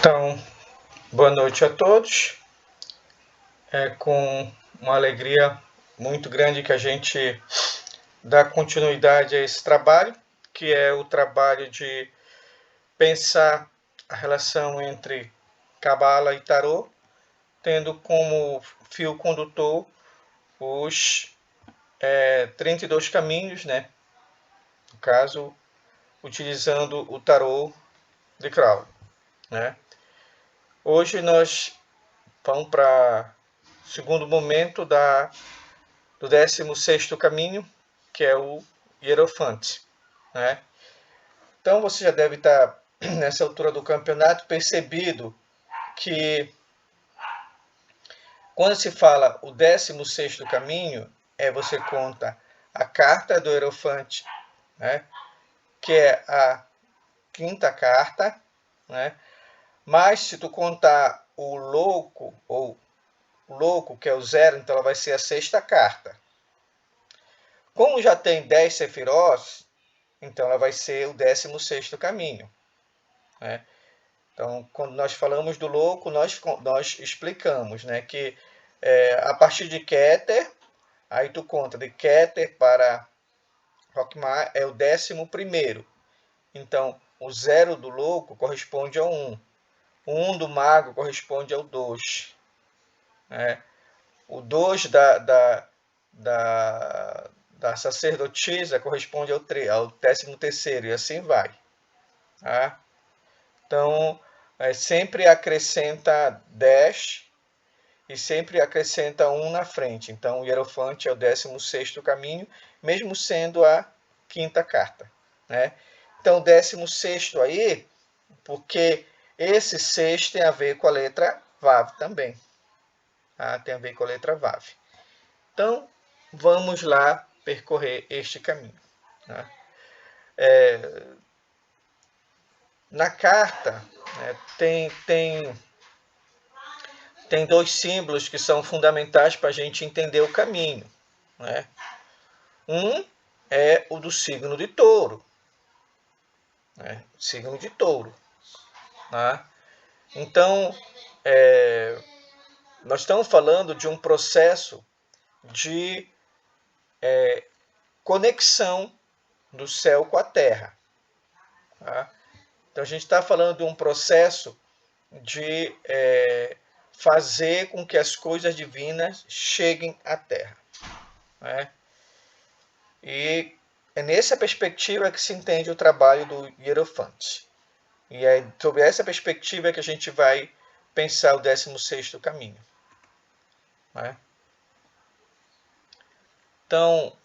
Então, boa noite a todos. É com uma alegria muito grande que a gente dá continuidade a esse trabalho, que é o trabalho de pensar a relação entre Cabala e Tarô, tendo como fio condutor os 32 caminhos, né? No caso, utilizando o Tarô de Crowley, né? Hoje nós vamos para o segundo momento do 16º caminho, que é o Hierofante, né? Então você já deve estar, nessa altura do campeonato, percebido que quando se fala o 16º caminho, você conta a carta do Hierofante, né? Que é a quinta carta, né? Mas se tu contar o louco, ou o louco, que é o 0, então ela vai ser a sexta carta. Como já tem 10 sefirós, então ela vai ser o 16º caminho, né? Então, quando nós falamos do louco, nós explicamos, né, que a partir de Keter, aí tu conta de Keter para Rockmar é o 11º. Então, o 0 do louco corresponde ao 1. O 1 do mago corresponde ao 2. Né? O 2 da sacerdotisa corresponde ao 13º, e assim vai. Tá? Então, sempre acrescenta 10 e sempre acrescenta 1 na frente. Então, o Hierofante é o 16º caminho, mesmo sendo a quinta carta, né? Então, o 16º aí, porque esse 6 tem a ver com a letra Vav também. Tá? Tem a ver com a letra Vav. Então, vamos lá percorrer este caminho. Né? Na carta, né, tem dois símbolos que são fundamentais para a gente entender o caminho. Né? Um é o do signo de touro. Né? Signo de touro. Né? Então, nós estamos falando de um processo de conexão do céu com a terra. Tá? Então, a gente está falando de um processo de fazer com que as coisas divinas cheguem à terra. Né? E é nessa perspectiva que se entende o trabalho do Hierofante. E é sobre essa perspectiva que a gente vai pensar o 16º caminho. Né? Então,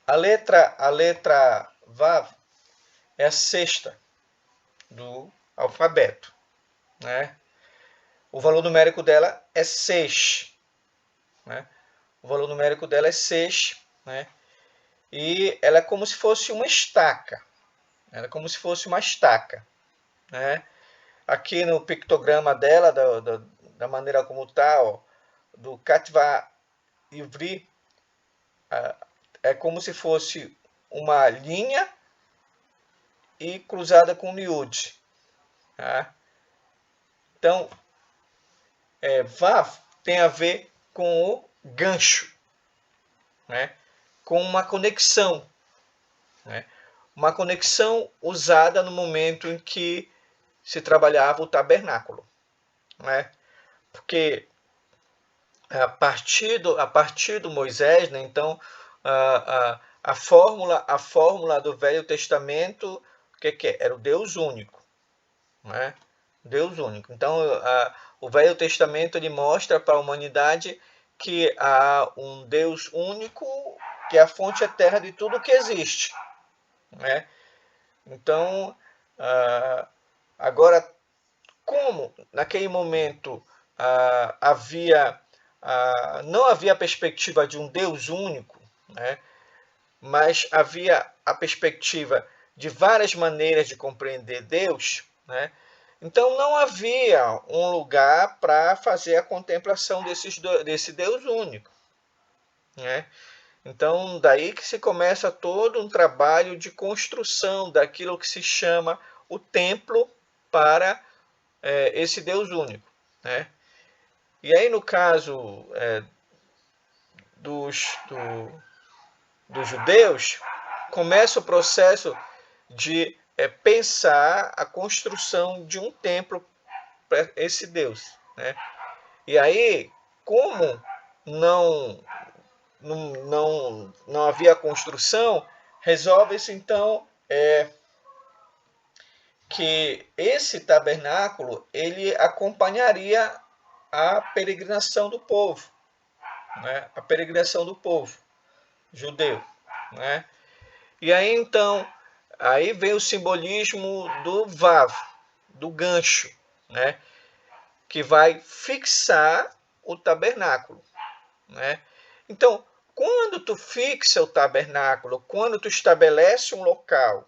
a letra Vav é a sexta do alfabeto. Né? O valor numérico dela é 6. Né? O valor numérico dela é 6. Né? E ela é como se fosse uma estaca. Ela é como se fosse uma estaca. Né? Aqui no pictograma dela, da maneira como está, do Katva Ivri, é como se fosse uma linha e cruzada com miúde. Tá? Então, Vav tem a ver com o gancho, né? Com uma conexão. Né? Uma conexão usada no momento em que se trabalhava o tabernáculo. Né? Porque a partir do Moisés, né, então, a fórmula do Velho Testamento, o que é? Era o Deus único. Né? Deus único. Então, o Velho Testamento ele mostra para a humanidade que há um Deus único, que é a fonte eterna de tudo que existe. Né? Então, agora, como naquele momento não havia a perspectiva de um Deus único, né? Mas havia a perspectiva de várias maneiras de compreender Deus, né? Então não havia um lugar para fazer a contemplação desse Deus único. Né? Então daí que se começa todo um trabalho de construção daquilo que se chama o templo para esse Deus único, né? E aí, no caso dos judeus, começa o processo de pensar a construção de um templo para esse Deus, né? E aí, como não havia construção, resolve-se então que esse tabernáculo ele acompanharia a peregrinação do povo, né? A peregrinação do povo judeu, né? E aí então, aí vem o simbolismo do vav, do gancho, né? Que vai fixar o tabernáculo, né? Então, quando tu fixa o tabernáculo, quando tu estabelece um local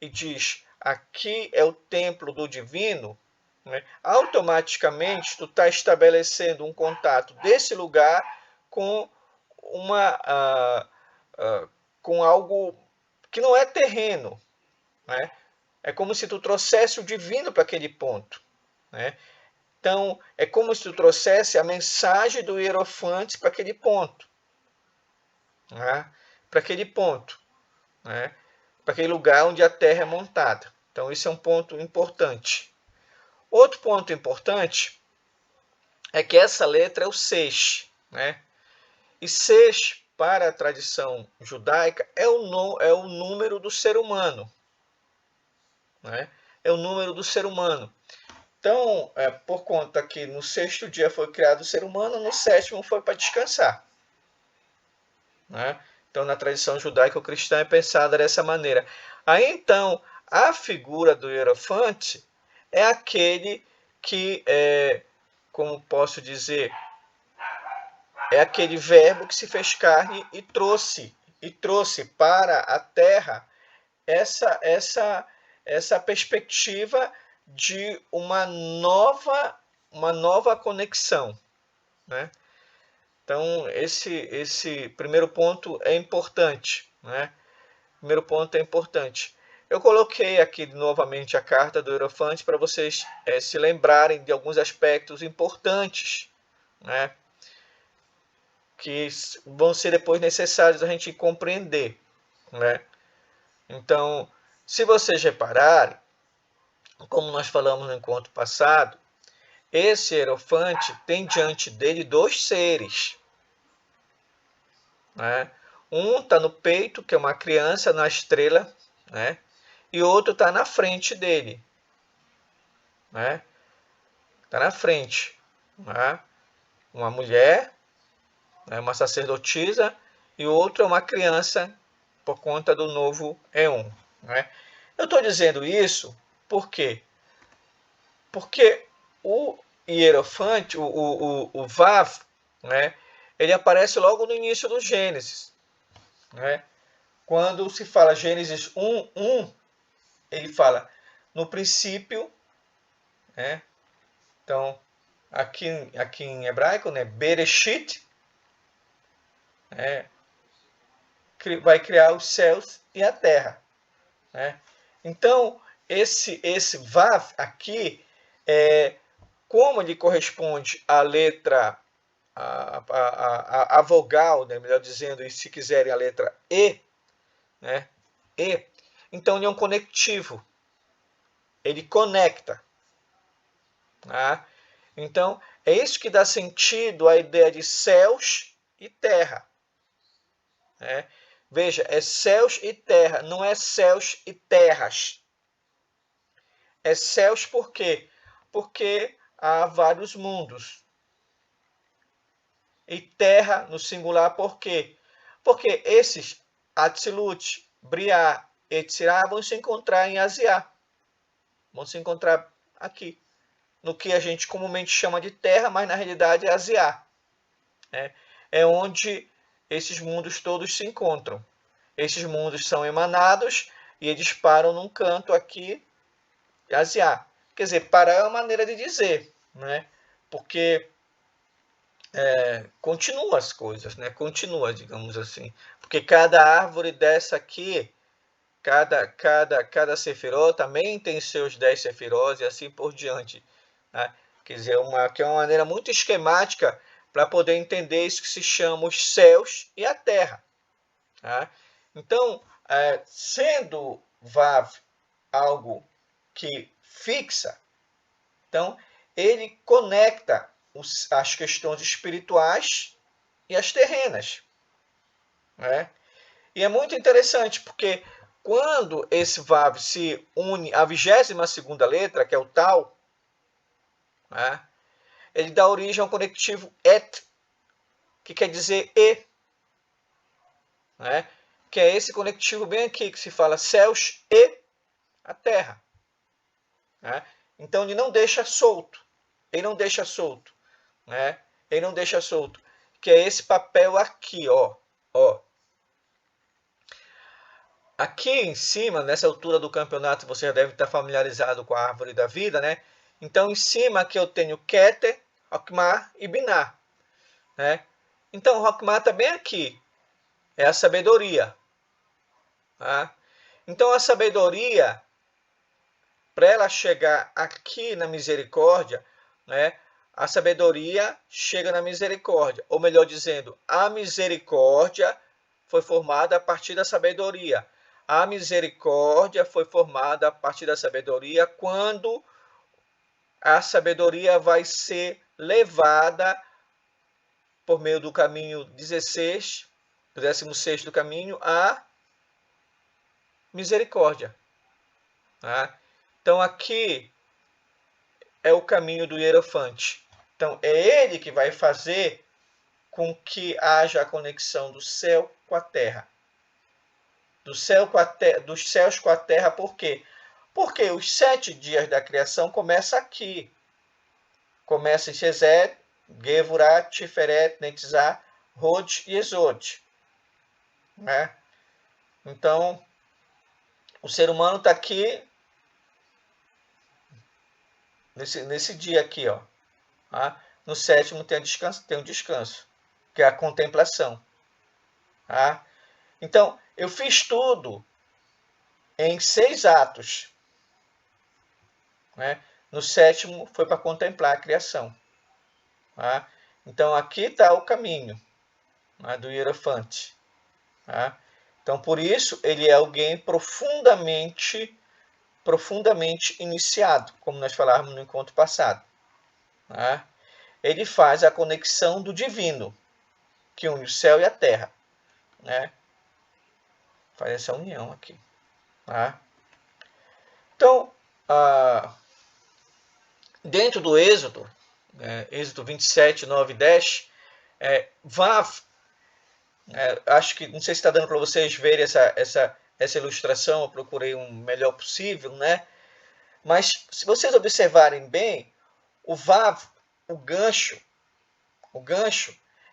e diz aqui é o templo do divino, né, automaticamente tu está estabelecendo um contato desse lugar com com algo que não é terreno, né? É como se tu trouxesse o divino para aquele ponto, né? Então, é como se tu trouxesse a mensagem do hierofante para aquele ponto, né? Para aquele ponto, né? Para aquele lugar onde a terra é montada. Então, isso é um ponto importante. Outro ponto importante é que essa letra é o seis, né? E seis, para a tradição judaica, é o número do ser humano, né? É o número do ser humano. Então, por conta que no sexto dia foi criado o ser humano, no sétimo foi para descansar, né? Então, na tradição judaica ou cristã é pensada dessa maneira. Aí, então, a figura do hierofante é aquele que, como posso dizer, é aquele verbo que se fez carne e trouxe para a terra essa perspectiva de uma nova conexão, né? Então, esse primeiro ponto é importante, né? Primeiro ponto é importante. Eu coloquei aqui novamente a carta do hierofante para vocês se lembrarem de alguns aspectos importantes, né? Que vão ser depois necessários a gente compreender, né? Então, se vocês repararem, como nós falamos no encontro passado, esse hierofante tem diante dele dois seres, né? Um está no peito, que é uma criança na estrela, né? E outro está na frente dele, né? Está na frente, né? Uma mulher, né? Uma sacerdotisa, e o outro é uma criança por conta do novo éon, né? Eu estou dizendo isso por quê? Porque o hierofante, o Vav, né? Ele aparece logo no início do Gênesis, né? Quando se fala Gênesis 1:1, ele fala no princípio, né? Então, aqui em hebraico, né? Bereshit, né? Vai criar os céus e a terra, né? Então, esse Vav aqui, como ele corresponde à letra, a vogal, né? Melhor dizendo, e se quiserem a letra E, né? E, então ele é um conectivo, ele conecta, tá? Então, é isso que dá sentido à ideia de céus e terra, né? Veja, é céus e terra, não é céus e terras. É céus por quê? Porque há vários mundos. E terra no singular por quê? Porque esses Atzilut, Briá, Etzirá vão se encontrar em Asiá. Vão se encontrar aqui, no que a gente comumente chama de terra, mas na realidade é Asiá. É onde esses mundos todos se encontram. Esses mundos são emanados e eles param num canto aqui, Asiá. Quer dizer, parar é uma maneira de dizer, né? Porque continua as coisas, né? Continua, digamos assim. Porque cada árvore dessa aqui, cada sefiró também tem seus 10 sefirós e assim por diante. Né? Quer dizer, que é uma maneira muito esquemática para poder entender isso que se chama os céus e a terra. Tá? Então, sendo Vav algo que fixa, então ele conecta as questões espirituais e as terrenas. Né? E é muito interessante, porque quando esse Vav se une à 22ª letra, que é o Tal, né? Ele dá origem ao conectivo Et, que quer dizer E. Né? Que é esse conectivo bem aqui, que se fala céus e a terra. Né? Então ele não deixa solto. Ele não deixa solto. Né? Ele não deixa solto. Que é esse papel aqui, ó. Aqui em cima, nessa altura do campeonato, você já deve estar familiarizado com a árvore da vida, né? Então, em cima aqui eu tenho Keter, Hokmah e Binah. Né? Então, Hokmah está bem aqui. É a sabedoria. Tá? Então, a sabedoria, para ela chegar aqui na misericórdia, né? A sabedoria chega na misericórdia. Ou melhor dizendo, a misericórdia foi formada a partir da sabedoria. A misericórdia foi formada a partir da sabedoria quando a sabedoria vai ser levada por meio do caminho 16, do 16º caminho, a misericórdia. Tá? Então aqui é o caminho do hierofante. Então é ele que vai fazer com que haja a conexão do céu com a terra. Dos céus com a terra, por quê? Porque os 7 dias da criação começam aqui. Começa em Shezet, Gevurah, Tiferet, Netzah, Hod e Exod. Né? Então, o ser humano está aqui nesse dia aqui, ó. Tá? No 7º tem um descanso, que é a contemplação. Tá? Então, eu fiz tudo em 6 atos. Né? No 7º foi para contemplar a criação. Tá? Então, aqui está o caminho, né, do hierofante. Tá? Então, por isso, ele é alguém profundamente iniciado, como nós falávamos no encontro passado. Tá? Ele faz a conexão do divino, que une o céu e a terra. Né? Faz essa união aqui. Tá? Então, dentro do Êxodo, Êxodo 27, 9 e 10, Vav, acho que, não sei se está dando para vocês verem essa ilustração, eu procurei o melhor possível, né? Mas, se vocês observarem bem, o Vav, o gancho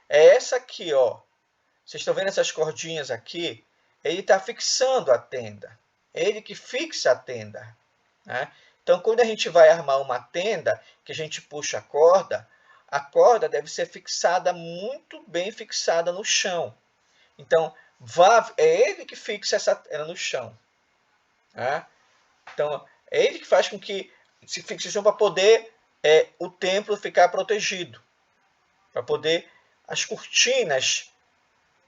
é essa aqui, ó. Vocês estão vendo essas cordinhas aqui? Ele está fixando a tenda. É ele que fixa a tenda. Né? Então, quando a gente vai armar uma tenda, que a gente puxa a corda deve ser fixada, muito bem fixada no chão. Então, Vav é ele que fixa ela no chão. Né? Então, é ele que faz com que se fixe no chão para poder o templo ficar protegido. Para poder as cortinas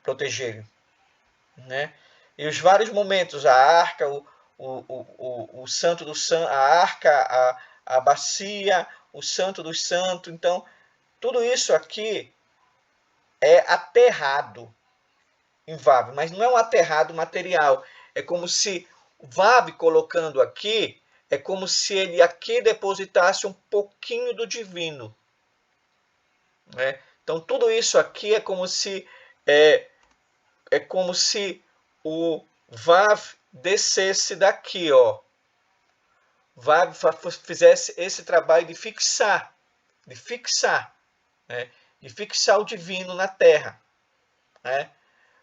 protegerem. Né? E os vários momentos, a arca, o santo do santo, a arca, a bacia, o santo dos santos. Então, tudo isso aqui é aterrado em Vav, mas não é um aterrado material. É como se o Vav colocando aqui, é como se ele aqui depositasse um pouquinho do divino. Né? Então, tudo isso aqui é como se o Vav descesse daqui, ó. Vav fizesse esse trabalho de fixar, né? De fixar o divino na terra. Né?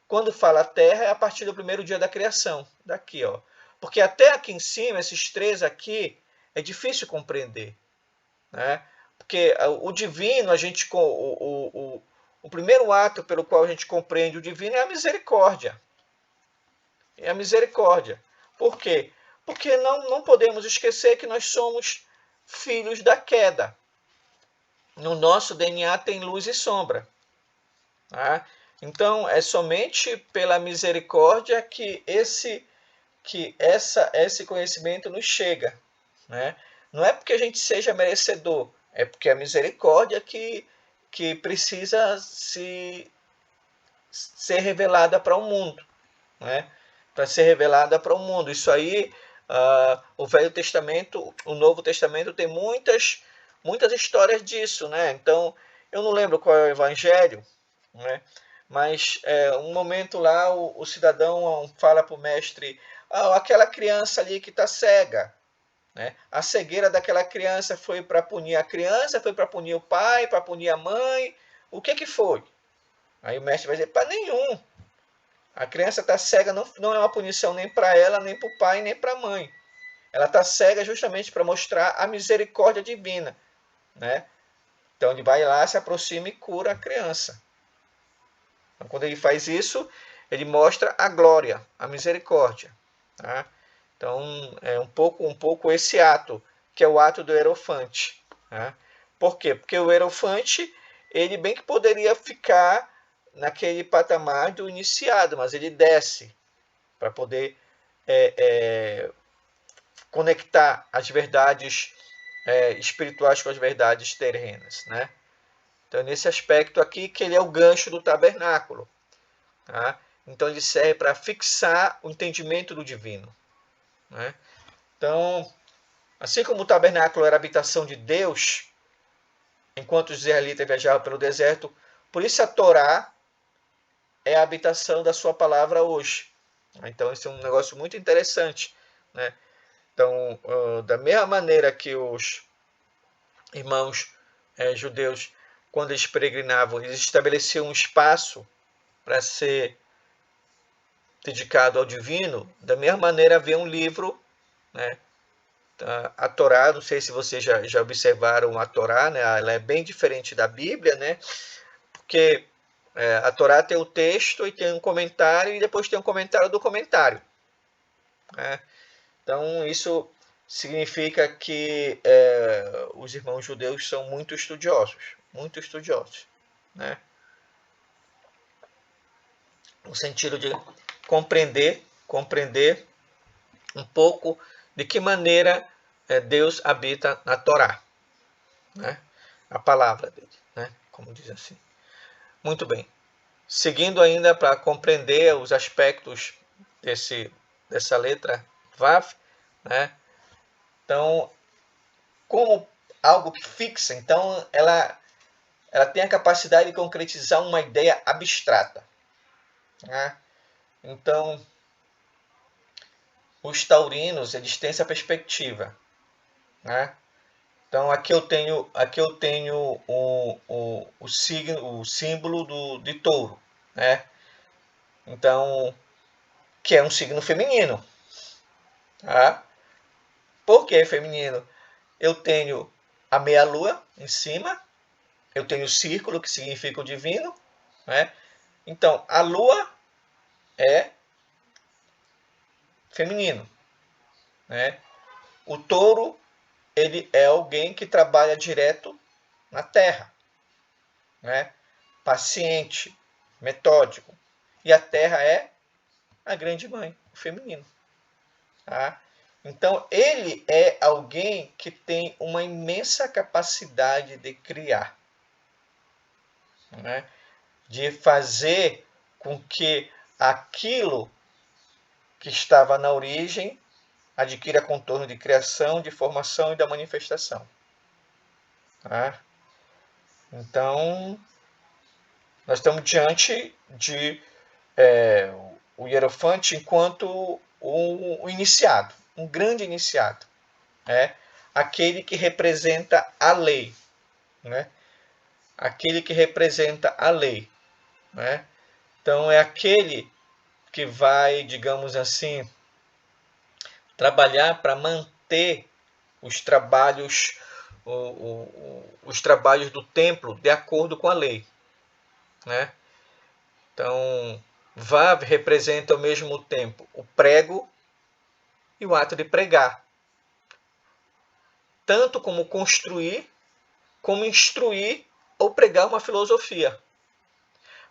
Quando fala terra, é a partir do primeiro dia da criação, daqui, ó. Porque até aqui em cima, esses 3 aqui, é difícil compreender. Né? Porque o divino, o primeiro ato pelo qual a gente compreende o divino é a misericórdia. É a misericórdia. Por quê? Porque não podemos esquecer que nós somos filhos da queda. no nosso DNA tem luz e sombra. Tá? Então, é somente pela misericórdia que esse conhecimento nos chega. Né? Não é porque a gente seja merecedor, é porque a misericórdia que precisa ser revelada para o mundo. Né? Para ser revelada para o mundo. Isso aí, o Velho Testamento, o Novo Testamento tem muitas histórias disso. Né? Então, eu não lembro qual é o evangelho, né? Mas um momento lá o cidadão fala para o mestre: aquela criança ali que está cega. Né? A cegueira daquela criança foi para punir a criança, foi para punir o pai, para punir a mãe. O que foi? Aí o mestre vai dizer: para nenhum. A criança está cega, não é uma punição nem para ela, nem para o pai, nem para a mãe. Ela está cega justamente para mostrar a misericórdia divina. Né? Então ele vai lá, se aproxima e cura a criança. Então, quando ele faz isso, ele mostra a glória, a misericórdia. Tá? Então, é um pouco esse ato, que é o ato do hierofante. Tá? Por quê? Porque o hierofante, ele bem que poderia ficar naquele patamar do iniciado, mas ele desce para poder conectar as verdades espirituais com as verdades terrenas. Né? Então, nesse aspecto aqui, que ele é o gancho do tabernáculo. Tá? Então, ele serve para fixar o entendimento do divino. Né? Então, assim como o tabernáculo era a habitação de Deus, enquanto os israelitas viajavam pelo deserto, por isso a Torá é a habitação da sua palavra hoje. Então, isso é um negócio muito interessante. Né? Então, da mesma maneira que os irmãos judeus, quando eles peregrinavam, eles estabeleciam um espaço para ser dedicado ao divino, da mesma maneira havia um livro, né? A Torá, não sei se vocês já observaram a Torá, né? Ela é bem diferente da Bíblia, né? Porque a Torá tem o texto e tem um comentário, e depois tem um comentário do comentário. Né? Então, isso significa que os irmãos judeus são muito estudiosos. Né? No sentido de compreender um pouco de que maneira Deus habita na Torá, né? A palavra dele, né? Como diz assim. Muito bem. Seguindo ainda para compreender os aspectos dessa letra Vav, né? Então, como algo que fixa, então ela tem a capacidade de concretizar uma ideia abstrata. Né? Então, os taurinos, eles têm essa perspectiva. Né? Então, aqui eu tenho o signo, o símbolo de touro. Né? Então, que é um signo feminino. Tá? Por que feminino? Eu tenho a meia-lua em cima, eu tenho o círculo, que significa o divino. Né? Então, a lua é feminino. Né? O touro, ele é alguém que trabalha direto na terra. Né? Paciente, metódico. E a terra é a grande mãe, o feminino. Tá? Então, ele é alguém que tem uma imensa capacidade de criar. Né? De fazer com que aquilo que estava na origem adquira contorno de criação, de formação e da manifestação. Tá? Então, nós estamos diante de o hierofante enquanto o iniciado, um grande iniciado. Né? Aquele que representa a lei. Né? Aquele que representa a lei. Né? Então, é aquele que vai, digamos assim, trabalhar para manter os trabalhos do templo de acordo com a lei. Né? Então, Vav representa ao mesmo tempo o prego e o ato de pregar. Tanto como construir, como instruir ou pregar uma filosofia.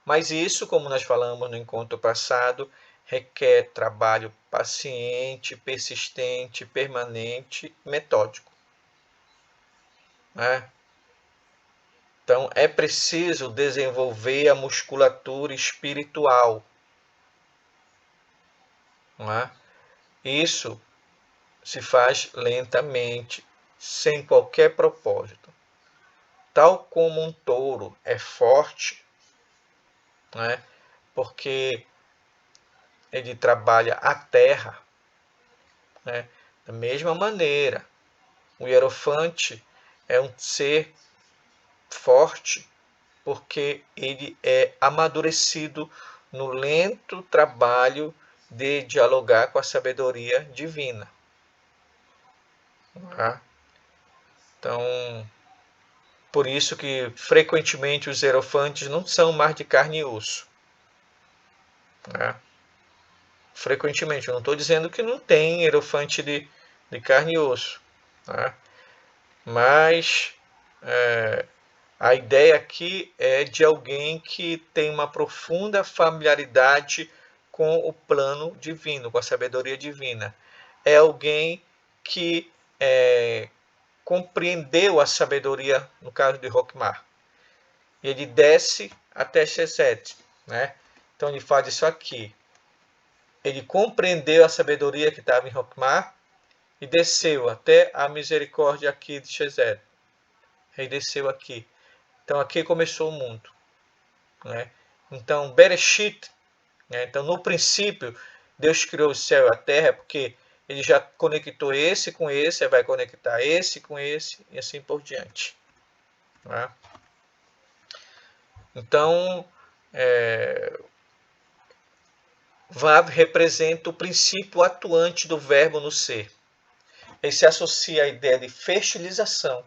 Mas isso, como nós falamos no encontro passado, requer trabalho paciente, persistente, permanente, metódico. Né? Então, é preciso desenvolver a musculatura espiritual. Não é? Isso se faz lentamente, sem qualquer propósito. Tal como um touro é forte, né? Porque ele trabalha a terra, né? Da mesma maneira, o hierofante é um ser forte porque ele é amadurecido no lento trabalho de dialogar com a sabedoria divina. Tá? Então, por isso que frequentemente os hierofantes não são mais de carne e osso. Tá? Frequentemente, eu não estou dizendo que não tem hierofante de carne e osso. Tá? Mas a ideia aqui é de alguém que tem uma profunda familiaridade com o plano divino, com a sabedoria divina. É alguém que compreendeu a sabedoria, no caso de Roquemar. E ele desce até Chesed, né? Então ele faz isso aqui. Ele compreendeu a sabedoria que estava em Roquemar e desceu até a misericórdia aqui de Chesed. Ele desceu aqui. Então aqui começou o mundo. Né? Então, Bereshit, né? Então no princípio, Deus criou o céu e a terra, porque ele já conectou esse com esse, vai conectar esse com esse, e assim por diante. Né? Então, Vav representa o princípio atuante do verbo no ser. Ele se associa à ideia de fertilização.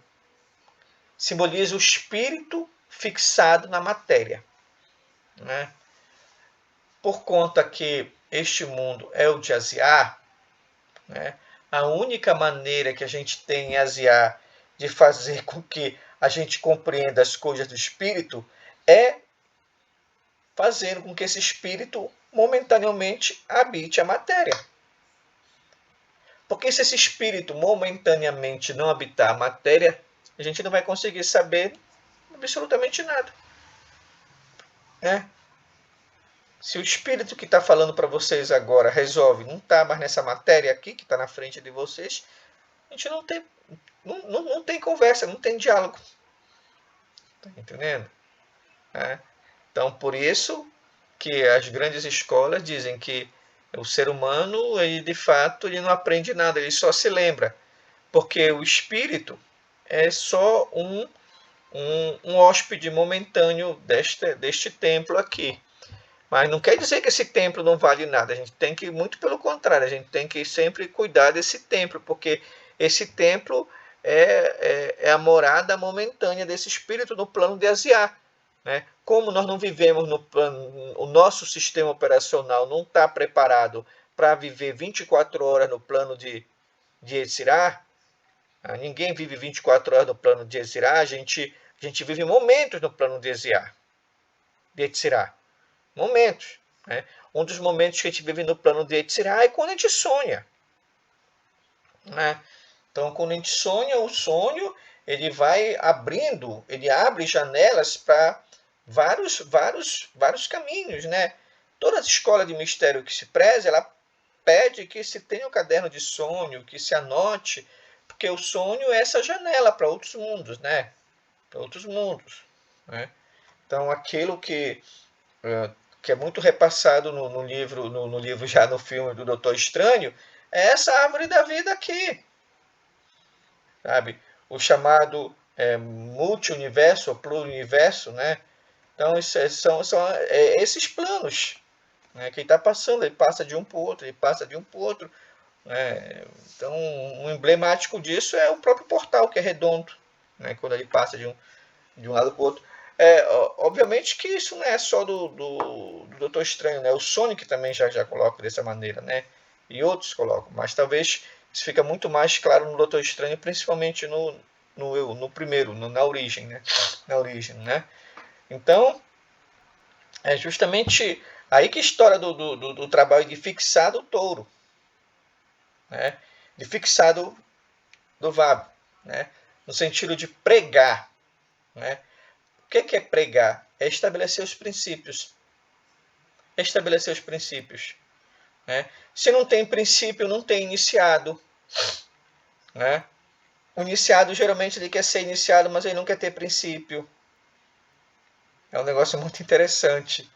Simboliza o espírito fixado na matéria. Né? Por conta que este mundo é o de Asiá, né? A única maneira que a gente tem em Asiá de fazer com que a gente compreenda as coisas do espírito é fazendo com que esse espírito momentaneamente habite a matéria. Porque se esse espírito momentaneamente não habitar a matéria, a gente não vai conseguir saber absolutamente nada. Né? Se o espírito que está falando para vocês agora resolve não estar mais nessa matéria aqui, que está na frente de vocês, a gente não tem conversa, não tem diálogo. Tá entendendo? Então, por isso que as grandes escolas dizem que o ser humano, ele, de fato, ele não aprende nada, ele só se lembra. Porque o espírito é só um hóspede momentâneo deste templo aqui. Mas não quer dizer que esse templo não vale nada. A gente tem que, muito pelo contrário, a gente tem que sempre cuidar desse templo, porque esse templo é a morada momentânea desse espírito no plano de Asiá. Né? Como nós não vivemos no plano, o nosso sistema operacional não está preparado para viver 24 horas no plano de Yetzirah, ninguém vive 24 horas no plano de Yetzirah, a gente vive momentos no plano de Yetzirah. Momentos. Né? Um dos momentos que a gente vive no plano de Yetzirah é quando a gente sonha. Né? Então, quando a gente sonha, o sonho ele vai abrindo, ele abre janelas para vários caminhos. Né? Toda escola de mistério que se preze, ela pede que se tenha um caderno de sonho, que se anote, porque o sonho é essa janela para outros mundos, né? Para outros mundos. Né? Então, aquilo que é muito repassado no livro, já no filme do Doutor Estranho, é essa árvore da vida aqui. Sabe? O chamado multi-universo, ou pluriverso, né? Então, são esses planos, né, que ele está passando. Ele passa de um para o outro, ele passa de um para o outro. Né? Então, um emblemático disso é o próprio portal, que é redondo, né, quando ele passa de um lado para o outro. Obviamente que isso não é só do Doutor Estranho, né? O Sonic também já coloca dessa maneira, né? E outros colocam, mas talvez isso fica muito mais claro no Doutor Estranho, principalmente na origem, né? Na origem, né? Então, é justamente aí que a história do trabalho de fixar do touro, né? De fixar do vago, né? No sentido de pregar, né? O que é pregar? É estabelecer os princípios. É estabelecer os princípios, né? Se não tem princípio, não tem iniciado, né? O iniciado, geralmente, ele quer ser iniciado, mas ele não quer ter princípio. É um negócio muito interessante.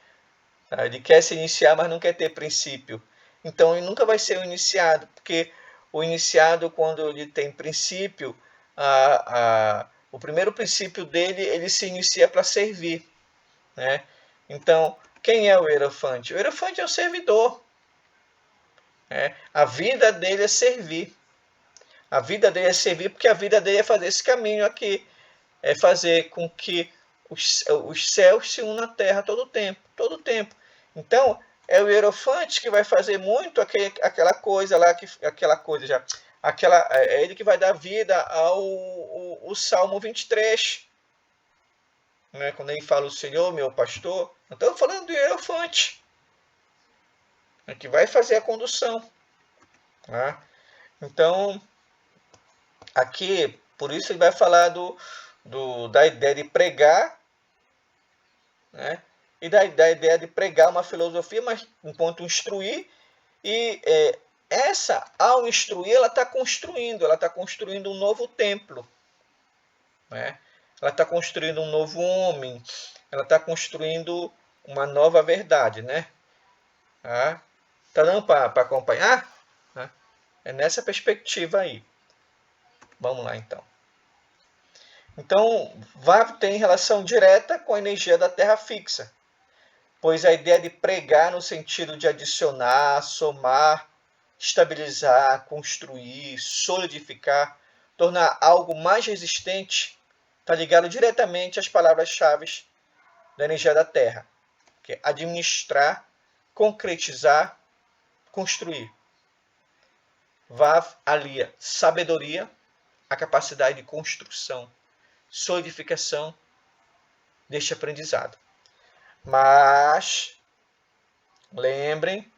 Tá? Ele quer se iniciar, mas não quer ter princípio. Então, ele nunca vai ser o iniciado, porque o iniciado, quando ele tem princípio, o primeiro princípio dele, ele se inicia para servir, né? Então, quem é o hierofante? O hierofante é o servidor. Né? A vida dele é servir. A vida dele é servir porque a vida dele é fazer esse caminho aqui. É fazer com que os céus se unam à terra todo o tempo. Todo o tempo. Então, é o hierofante que vai fazer muito aquela coisa lá, é ele que vai dar vida ao Salmo 23. Né? Quando ele fala o Senhor, meu pastor, não estou falando do hierofante, é que vai fazer a condução. Né? Então, aqui, por isso ele vai falar da ideia de pregar, né? E da ideia de pregar uma filosofia, mas enquanto instruir, e ao instruir, ela está construindo um novo templo, né? Ela está construindo um novo homem, ela está construindo uma nova verdade, né? Tá dando para acompanhar? É nessa perspectiva aí. Vamos lá, então. Então, Vav tem relação direta com a energia da Terra fixa, pois a ideia de pregar no sentido de adicionar, somar, estabilizar, construir, solidificar, tornar algo mais resistente, está ligado diretamente às palavras-chave da energia da Terra, que é administrar, concretizar, construir. Vav alia sabedoria, a capacidade de construção, solidificação deste aprendizado. Mas lembrem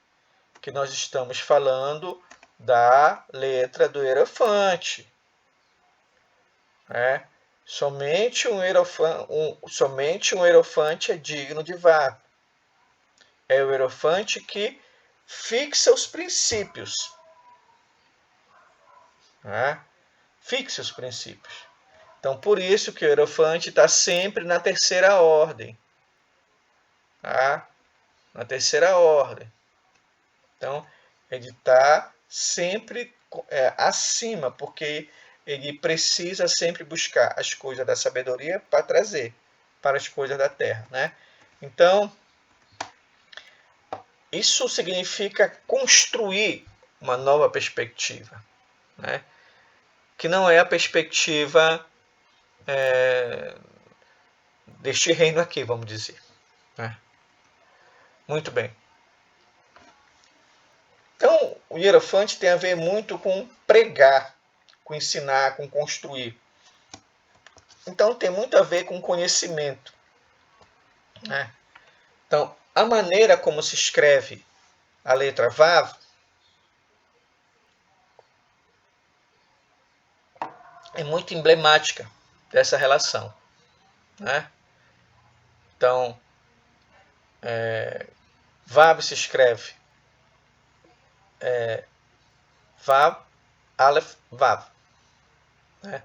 que nós estamos falando da letra do hierofante. Né? Somente um hierofante é digno de Vav. É o hierofante que fixa os princípios. Né? Fixa os princípios. Então, por isso que o hierofante está sempre na terceira ordem. Tá? Na terceira ordem. Então, ele está sempre acima, porque ele precisa sempre buscar as coisas da sabedoria para trazer para as coisas da terra. Né? Então, isso significa construir uma nova perspectiva, né? Que não é a perspectiva deste reino aqui, vamos dizer. Né? Muito bem. Então, o hierofante tem a ver muito com pregar, com ensinar, com construir. Então, tem muito a ver com conhecimento. Né? Então, a maneira como se escreve a letra Vav é muito emblemática dessa relação. Né? Então, Vav se escreve Vav, Aleph, Vav. Né?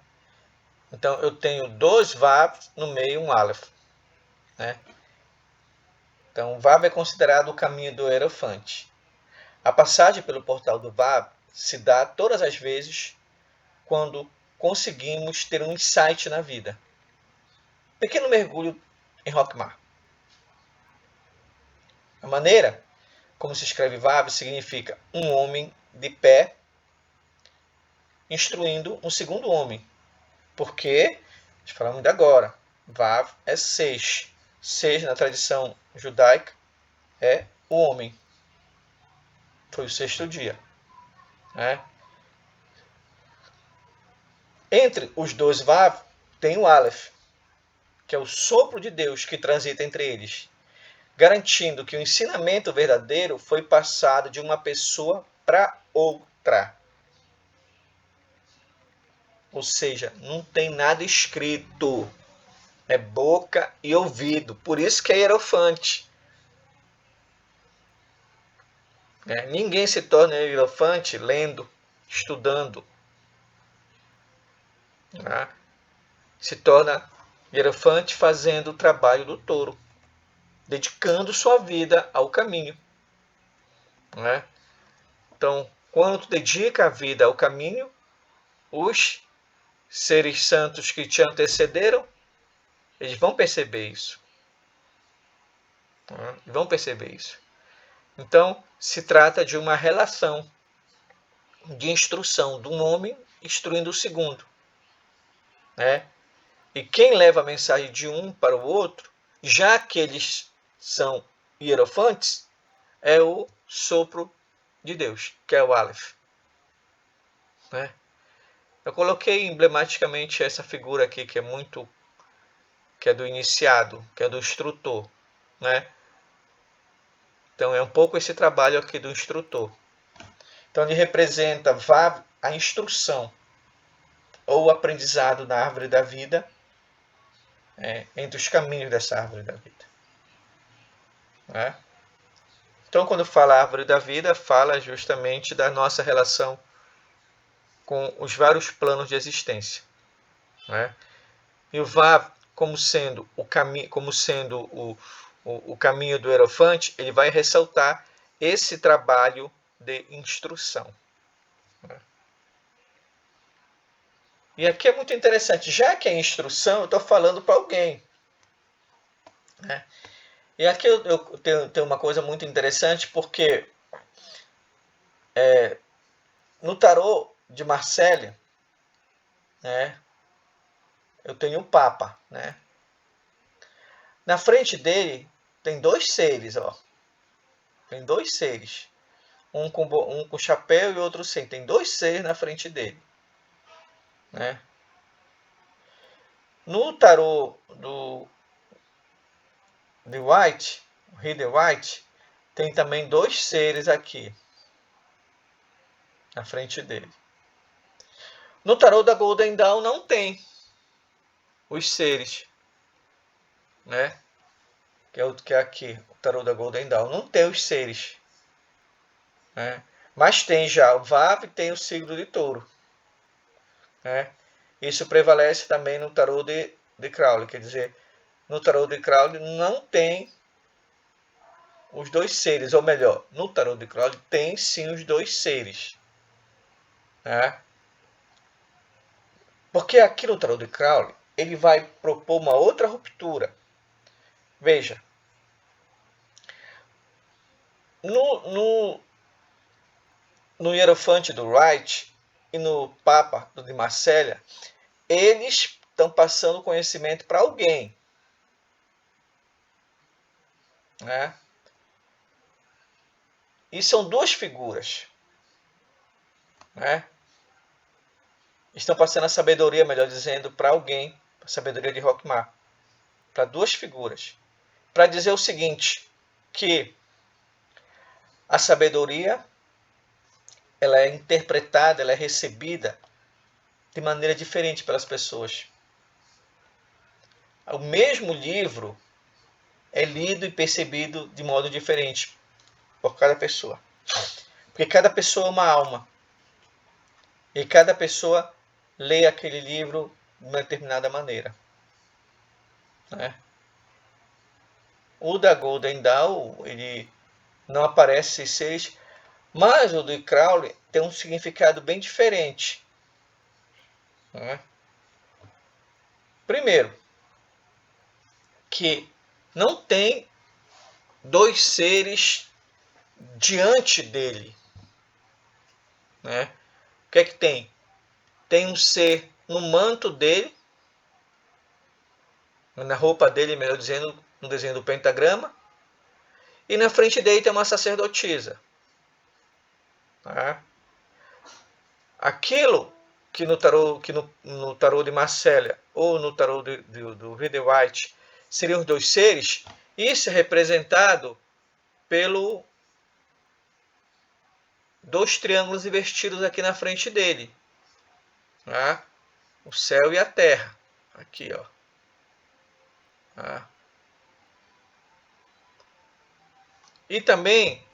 Então, eu tenho dois Vav no meio um Aleph. Né? Então, Vav é considerado o caminho do hierofante. A passagem pelo portal do Vav se dá todas as vezes quando conseguimos ter um insight na vida. Pequeno mergulho em Rockmar. A maneira como se escreve Vav significa um homem de pé instruindo um segundo homem. Porque, nós falamos de agora, Vav é 6. 6 na tradição judaica é o homem. Foi o sexto dia. Né? Entre os dois Vav tem o Aleph, que é o sopro de Deus que transita entre eles, garantindo que o ensinamento verdadeiro foi passado de uma pessoa para outra. Ou seja, não tem nada escrito. É boca e ouvido. Por isso que é hierofante. Ninguém se torna hierofante lendo, estudando. Se torna hierofante fazendo o trabalho do touro, dedicando sua vida ao caminho. Então, quando tu dedica a vida ao caminho, os seres santos que te antecederam, eles vão perceber isso. Vão perceber isso. Então, se trata de uma relação de instrução de um homem instruindo o segundo. E quem leva a mensagem de um para o outro, já que eles são hierofantes, é o sopro de Deus, que é o Aleph. Eu coloquei emblematicamente essa figura aqui, que é do iniciado, que é do instrutor. Então é um pouco esse trabalho aqui do instrutor. Então ele representa Vav, a instrução ou o aprendizado na árvore da vida, entre os caminhos dessa árvore da vida. Então quando fala árvore da vida, fala justamente da nossa relação com os vários planos de existência. E o Vav, como sendo o caminho, o caminho do hierofante, ele vai ressaltar esse trabalho de instrução. E aqui é muito interessante, já que é instrução, eu estou falando para alguém. E aqui eu tenho uma coisa muito interessante, porque no tarô de Marselha, eu tenho o Papa. Na frente dele tem dois seres. Tem dois seres. Um com chapéu e outro sem. Tem dois seres na frente dele. No tarô de White, o Rider White, tem também dois seres aqui na frente dele. No tarô da Golden Dawn não tem os seres, que é aqui, o tarô da Golden Dawn, não tem os seres, mas tem já o Vav e tem o signo de touro. Isso prevalece também no tarô de Crowley, quer dizer, no tarô de Crowley não tem os dois seres, ou melhor, no tarô de Crowley tem sim os dois seres. Porque aqui no tarô de Crowley ele vai propor uma outra ruptura. Veja, no hierofante do Wright e no Papa do de Marselha, eles estão passando conhecimento para alguém. E são duas figuras. Estão passando a sabedoria, melhor dizendo, para alguém, a sabedoria de Rockmar, para duas figuras, para dizer o seguinte, que a sabedoria ela é interpretada, ela é recebida de maneira diferente pelas pessoas. O mesmo livro é lido e percebido de modo diferente por cada pessoa. Porque cada pessoa é uma alma. E cada pessoa lê aquele livro de uma determinada maneira. O da Golden Dawn, ele não aparece seis, mas o de Crowley tem um significado bem diferente. Primeiro, que não tem dois seres diante dele. O que é que tem? Tem um ser no manto dele, na roupa dele, melhor dizendo, no desenho do pentagrama, e na frente dele tem uma sacerdotisa. Aquilo que no tarô de Marcélia ou no tarô do Rider-Waite seriam os dois seres, isso é representado pelo dois triângulos invertidos aqui na frente dele, tá? O céu e a terra, aqui, ó. Tá? E também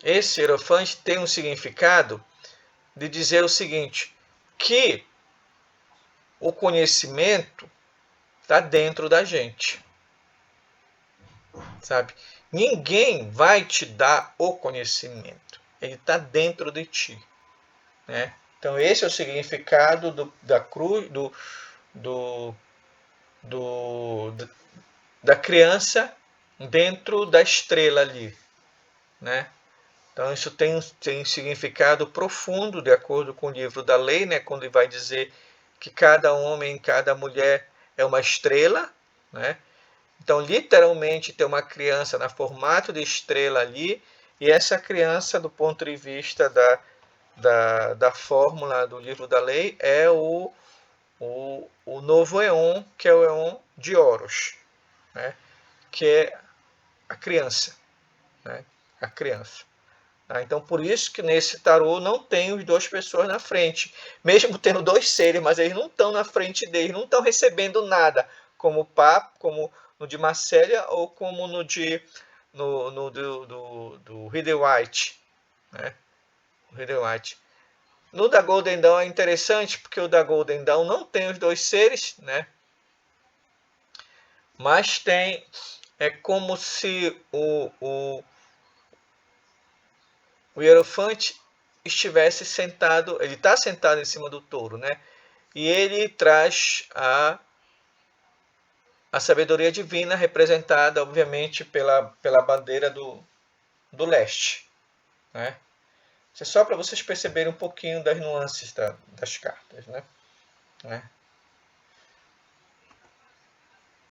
esse hierofante tem um significado de dizer o seguinte, que o conhecimento está dentro da gente, sabe? Ninguém vai te dar o conhecimento, ele está dentro de ti, né? Então esse é o significado da cruz, da criança dentro da estrela ali, né? Então isso tem significado profundo, de acordo com o livro da lei, né? Quando ele vai dizer que cada homem, cada mulher é uma estrela, né? Então, literalmente, tem uma criança no formato de estrela ali, e essa criança, do ponto de vista da fórmula do livro da lei, é o novo Éon, que é o Éon de Horus, né? Que é a criança, né? A criança. Então, por isso que nesse tarô não tem os duas pessoas na frente. Mesmo tendo dois seres, mas eles não estão na frente deles, não estão recebendo nada, como o Papa, como no de Marcélia ou como no do Rider-Waite, né? Rider-Waite. No da Golden Dawn é interessante, porque o da Golden Dawn não tem os dois seres, né? Mas tem, é como se o hierofante estivesse sentado, ele está sentado em cima do touro, né? E ele traz a sabedoria divina, representada, obviamente, pela bandeira do leste, né? Isso é só para vocês perceberem um pouquinho das nuances das cartas, né?